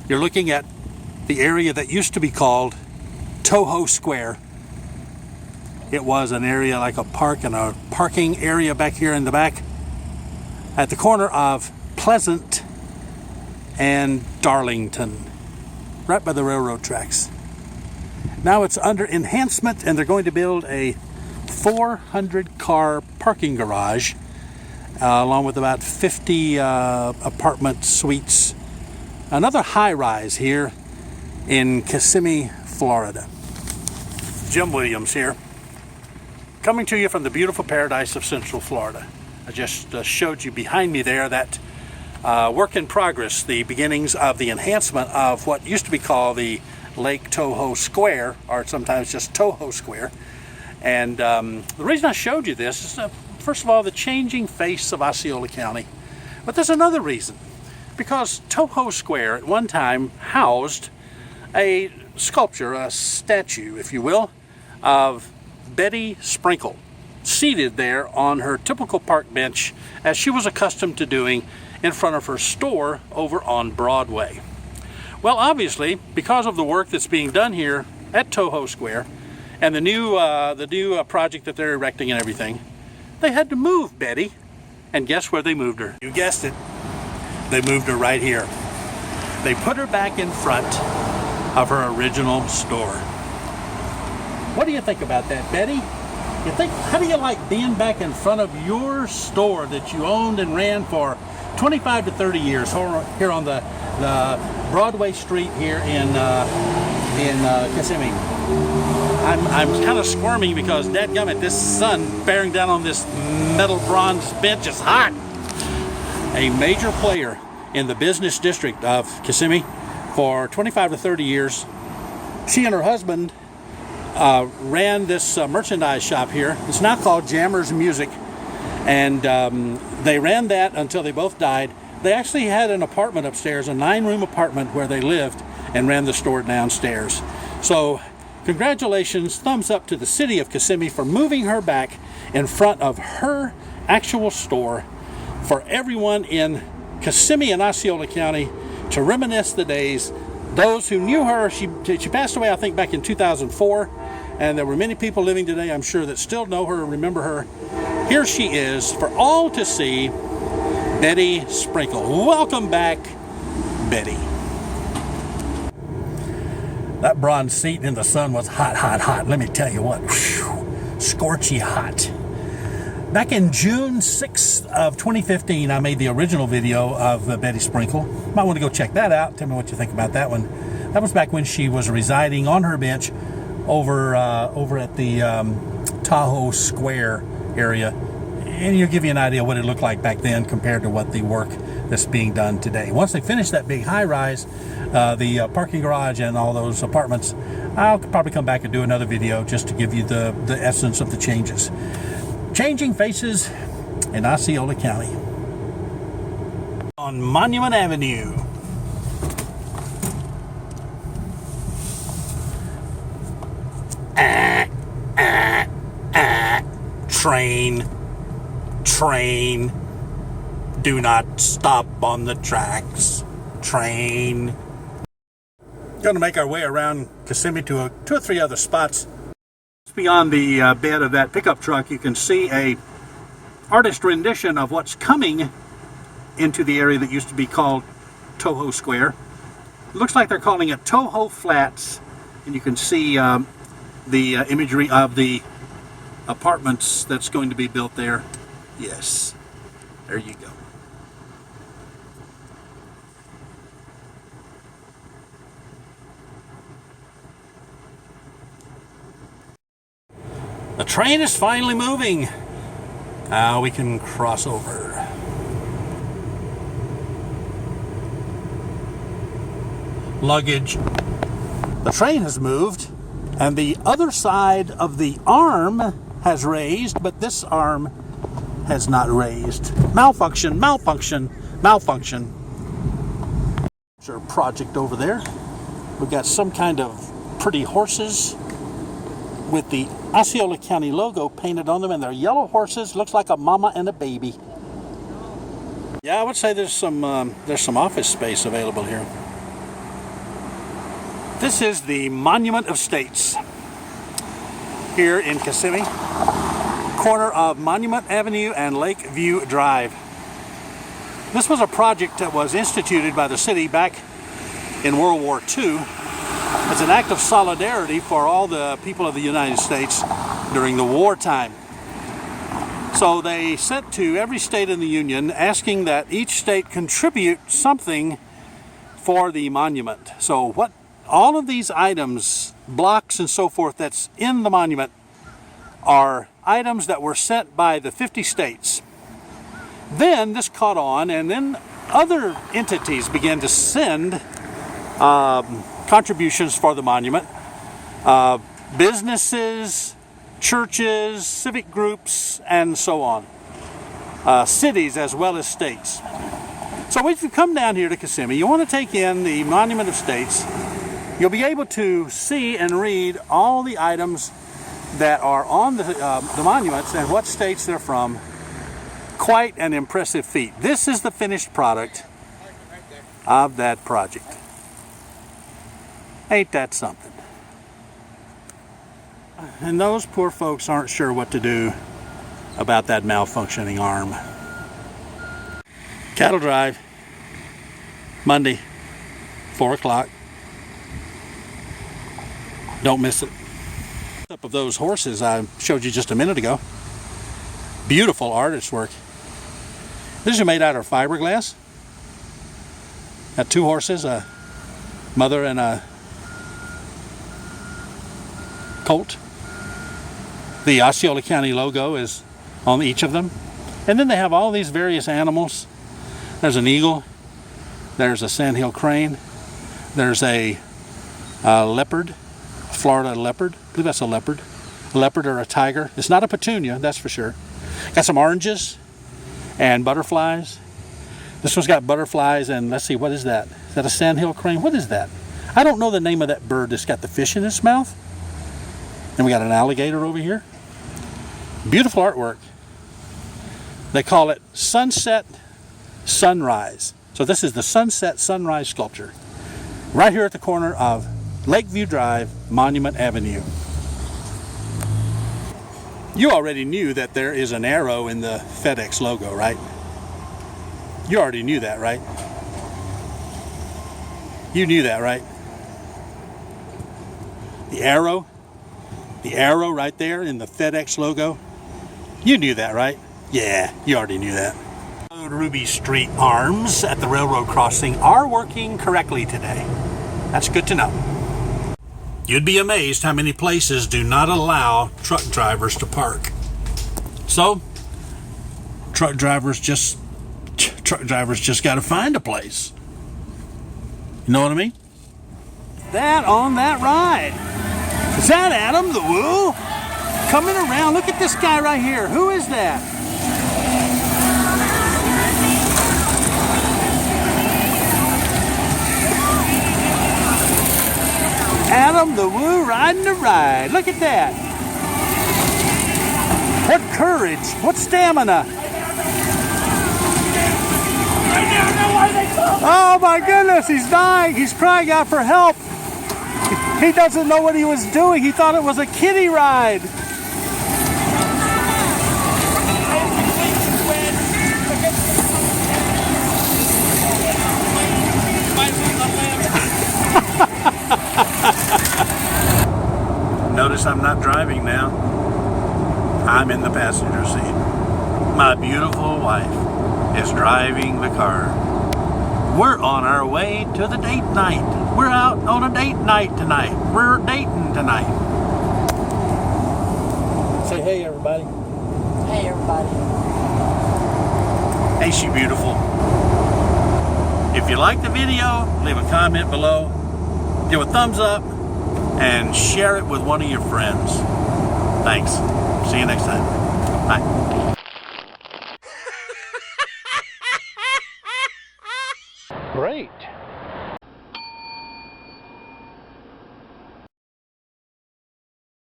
You're looking at the area that used to be called Toho Square. It was an area like a park and a parking area back here in the back at the corner of Pleasant and Darlington, right by the railroad tracks. Now it's under enhancement, and they're going to build a 400 car parking garage along with about 50 apartment suites. Another high rise here in Kissimmee, Florida. Jim Williams here, coming to you from the beautiful paradise of Central Florida. I just showed you behind me there that work in progress, the beginnings of the enhancement of what used to be called the Lake Toho Square, or sometimes just Toho Square. And the reason I showed you this is, first of all, the changing face of Osceola County. But there's another reason. Because Toho Square at one time housed a sculpture, a statue, if you will, of Bette Sprinkle, seated there on her typical park bench as she was accustomed to doing in front of her store over on Broadway. Well, obviously, because of the work that's being done here at Toho Square and the new project that they're erecting and everything, they had to move Bette. And guess where they moved her? You guessed it. They moved her right here. They put her back in front of her original store. What do you think about that, Bette? How do you like being back in front of your store that you owned and ran for 25 to 30 years here on the Broadway Street here in Kissimmee? I'm kind of squirming because, dadgummit, this sun bearing down on this metal bronze bench is hot. A major player in the business district of Kissimmee for 25 to 30 years. She and her husband ran this merchandise shop here. It's now called Jammer's Music, and they ran that until they both died. They actually had an apartment upstairs, a 9-room apartment where they lived, and ran the store downstairs. So congratulations, thumbs up to the city of Kissimmee for moving her back in front of her actual store for everyone in Kissimmee and Osceola County to reminisce the days. Those who knew her, she passed away, I think, back in 2004, and there were many people living today, I'm sure, that still know her and remember her. Here she is for all to see, Bette Sprinkle. Welcome back, Bette. That bronze seat in the sun was hot, hot, hot. Let me tell you what, whew, scorchy hot. Back in June 6th of 2015, I made the original video of Bette Sprinkle. Might want to go check that out. Tell me what you think about that one. That was back when she was residing on her bench over at the Toho Square area. And you'll give you an idea what it looked like back then compared to what the work that's being done today. Once they finish that big high-rise, the parking garage and all those apartments, I'll probably come back and do another video just to give you the essence of the changes. Changing faces in Osceola County. On Monument Avenue. Train. Do not stop on the tracks. Train. Going to make our way around Kissimmee to 2 or 3 other spots. Beyond the bed of that pickup truck, you can see a artist rendition of what's coming into the area that used to be called Toho Square. It looks like they're calling it Toho Flats, and you can see the imagery of the apartments that's going to be built there. Yes, there you go. The train is finally moving. Now we can cross over. Luggage. The train has moved, and the other side of the arm has raised, but this arm has not raised. Malfunction. There's our project over there. We've got some kind of pretty horses with the Osceola County logo painted on them, and they're yellow horses. Looks like a mama and a baby. Yeah, I would say there's some office space available here. This is the Monument of States here in Kissimmee, corner of Monument Avenue and Lakeview Drive. This was a project that was instituted by the city back in World War II as an act of solidarity for all the people of the United States during the wartime. So they sent to every state in the Union asking that each state contribute something for the monument. So what all of these items, blocks and so forth that's in the monument are items that were sent by the 50 states. Then this caught on, and then other entities began to send contributions for the monument. Businesses, churches, civic groups, and so on. Cities as well as states. So if you come down here to Kissimmee, you want to take in the Monument of States. You'll be able to see and read all the items that are on the monuments and what states they're from. Quite an impressive feat. This is the finished product of that project. Ain't that something? And those poor folks aren't sure what to do about that malfunctioning arm. Cattle Drive, Monday, 4 o'clock. Don't miss it. Up of those horses I showed you just a minute ago. Beautiful artist work. These are made out of fiberglass. Got 2 horses, a mother and a colt. The Osceola County logo is on each of them. And then they have all these various animals. There's an eagle. There's a sandhill crane. There's a leopard, Florida leopard. I believe that's a leopard. A leopard or a tiger. It's not a petunia, that's for sure. Got some oranges and butterflies. This one's got butterflies and let's see, what is that? Is that a sandhill crane? What is that? I don't know the name of that bird that's got the fish in its mouth. And we got an alligator over here. Beautiful artwork. They call it Sunset Sunrise. So this is the Sunset Sunrise sculpture. Right here at the corner of Lakeview Drive, Monument Avenue. You already knew that there is an arrow in the FedEx logo, right? You already knew that, right? You knew that, right? The arrow right there in the FedEx logo. You knew that, right? Yeah, you already knew that. Ruby Street arms at the railroad crossing are working correctly today. That's good to know. You'd be amazed how many places do not allow truck drivers to park. So, truck drivers just got to find a place. You know what I mean? That on that ride. Is that Adam the Woo? Coming around. Look at this guy right here. Who is that? Adam the Woo riding a ride. Look at that. What courage. What stamina. Oh my goodness, he's dying. He's crying out for help. He doesn't know what he was doing. He thought it was a kiddie ride. Notice I'm not driving now. I'm in the passenger seat. My beautiful wife is driving the car. We're on our way to the date night. We're out on a date night tonight. We're dating tonight. Say hey, everybody. Hey, everybody. Ain't she beautiful? If you like the video, leave a comment below. Give a thumbs up and share it with one of your friends. Thanks. See you next time. Bye.